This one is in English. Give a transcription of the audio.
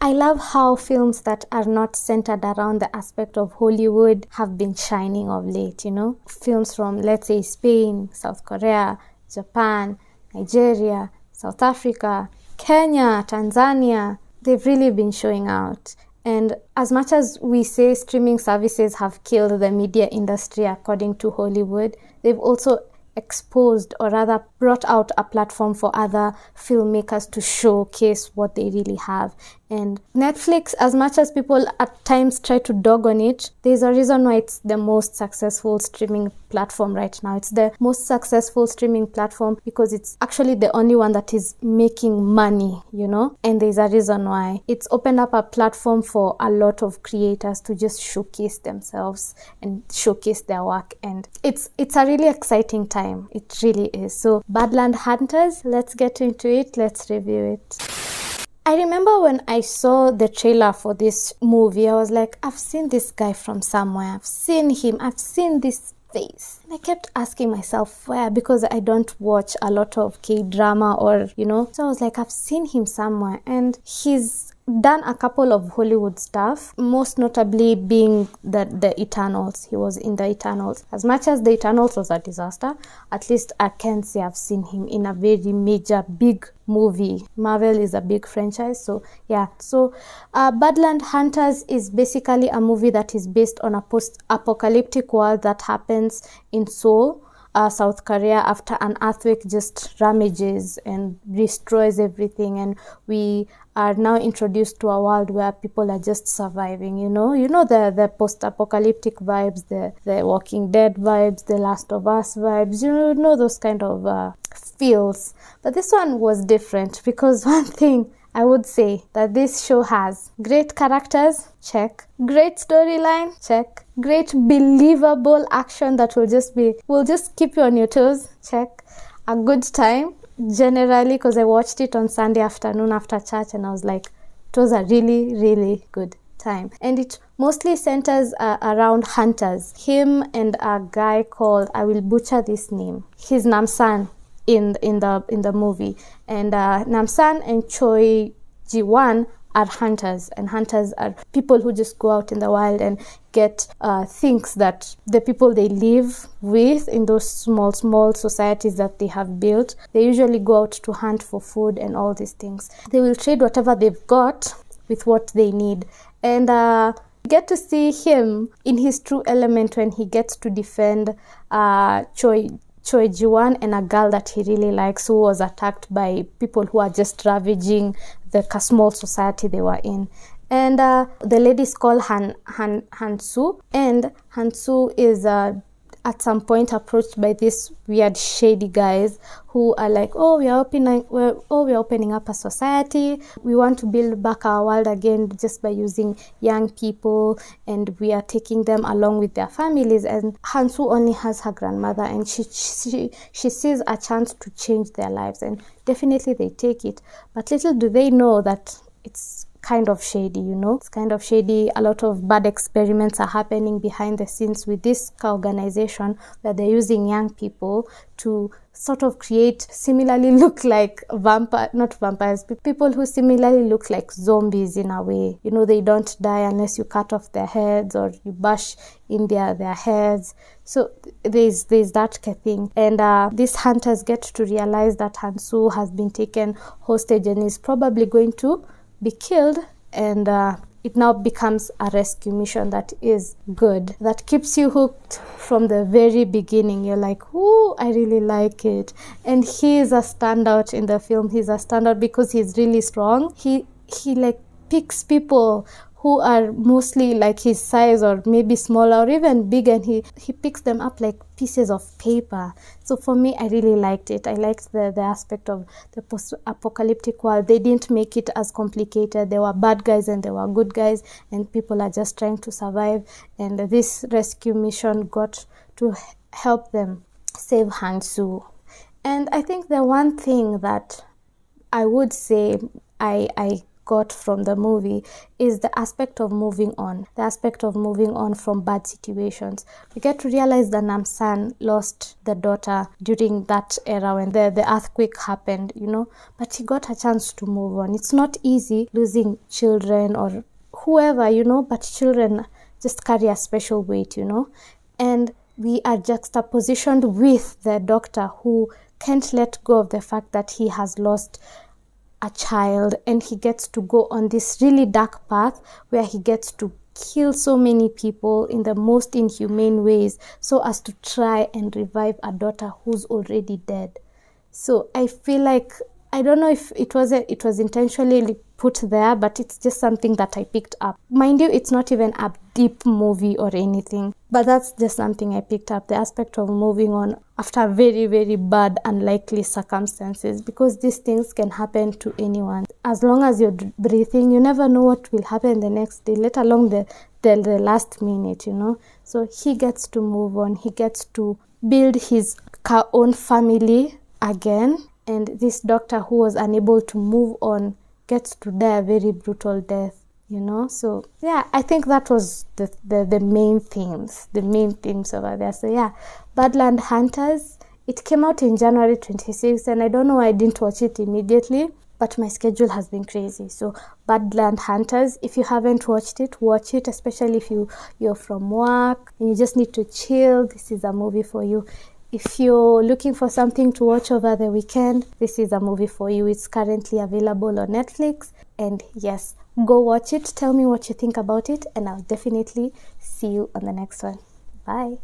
I love how films that are not centered around the aspect of Hollywood have been shining of late, Films from, let's say, Spain, South Korea, Japan, Nigeria, South Africa, Kenya, Tanzania, they've really been showing out. And as much as we say streaming services have killed the media industry according to Hollywood, they've also exposed, or rather brought out a platform for other filmmakers to showcase what they really have. And Netflix, as much as people at times try to dog on it, there's a reason why it's the most successful streaming platform right now. It's the most successful streaming platform because it's actually the only one that is making money, and there's a reason why. It's opened up a platform for a lot of creators to just showcase themselves and showcase their work, and it's a really exciting time. It really is. So Badland Hunters, let's get into it. Let's review it. I remember when I saw the trailer for this movie, I was like, I've seen this guy from somewhere. I've seen him. I've seen this face. And I kept asking myself where, because I don't watch a lot of K-drama or, So I was like, I've seen him somewhere. And he's done a couple of Hollywood stuff, most notably being the Eternals. He was in the Eternals. As much as the Eternals was a disaster, at least I can say I've seen him in a very major, big movie. Marvel is a big franchise, so yeah. So Badland Hunters is basically a movie that is based on a post-apocalyptic world that happens in Seoul, South Korea, after an earthquake just ramages and destroys everything, and we are now introduced to a world where people are just surviving, the post-apocalyptic vibes, the Walking Dead vibes, the Last of Us vibes, those kind of feels. But this one was different because one thing I would say that this show has: great characters, check. Great storyline, check. Great believable action that will just keep you on your toes, check. A good time, generally, because I watched it on Sunday afternoon after church, and I was like, it was a really, really good time. And it mostly centers around hunters. Him and a guy called, I will butcher this name, he's Namsan in the movie, and Namsan and Choi Ji-won are hunters, and hunters are people who just go out in the wild and get things that the people they live with in those small societies that they have built. They usually go out to hunt for food and all these things. They will trade whatever they've got with what they need, and get to see him in his true element when he gets to defend Choi Ji-won and a girl that he really likes, who was attacked by people who are just ravaging the small society they were in. And the lady is called Han-soo, and Han-soo is at some point approached by these weird shady guys who are like, we're opening up a society, we want to build back our world again just by using young people, and we are taking them along with their families. And Han-soo only has her grandmother, and she sees a chance to change their lives, and definitely they take it. But little do they know that it's kind of shady, It's kind of shady. A lot of bad experiments are happening behind the scenes with this organization, where they're using young people to sort of create similarly look like not vampires, but people who similarly look like zombies in a way. They don't die unless you cut off their heads or you bash in their heads. So there's that thing. And these hunters get to realize that Han-soo has been taken hostage and is probably going to be killed, and it now becomes a rescue mission that is good, that keeps you hooked from the very beginning. You're like, ooh, I really like it. And he is a standout in the film. He's a standout because he's really strong. He like picks people who are mostly like his size or maybe smaller or even big, and he picks them up like pieces of paper. So for me, I really liked it. I liked the aspect of the post-apocalyptic world. They didn't make it as complicated. There were bad guys and there were good guys, and people are just trying to survive. And this rescue mission got to help them save Han-soo. And I think the one thing that I would say I got from the movie is the aspect of moving on, from bad situations. We get to realize that Namsan lost the daughter during that era when the earthquake happened, but he got a chance to move on. It's not easy losing children or whoever, but children just carry a special weight, and we are juxtapositioned with the doctor who can't let go of the fact that he has lost a child, and he gets to go on this really dark path where he gets to kill so many people in the most inhumane ways so as to try and revive a daughter who's already dead. So I feel like, I don't know if it was intentionally put there, but it's just something that I picked up. Mind you, it's not even a deep movie or anything, but that's just something I picked up, the aspect of moving on after very, very bad, unlikely circumstances, because these things can happen to anyone. As long as you're breathing, you never know what will happen the next day, let alone the last minute, So he gets to move on. He gets to build his own family again. And this doctor who was unable to move on gets to die a very brutal death, So, yeah, I think that was the main themes over there. So, yeah, Badland Hunters, it came out in January 26th, and I don't know why I didn't watch it immediately, but my schedule has been crazy. So, Badland Hunters, if you haven't watched it, watch it, especially if you're from work and you just need to chill. This is a movie for you. If you're looking for something to watch over the weekend, this is a movie for you. It's currently available on Netflix. And yes, go watch it. Tell me what you think about it. And I'll definitely see you on the next one. Bye.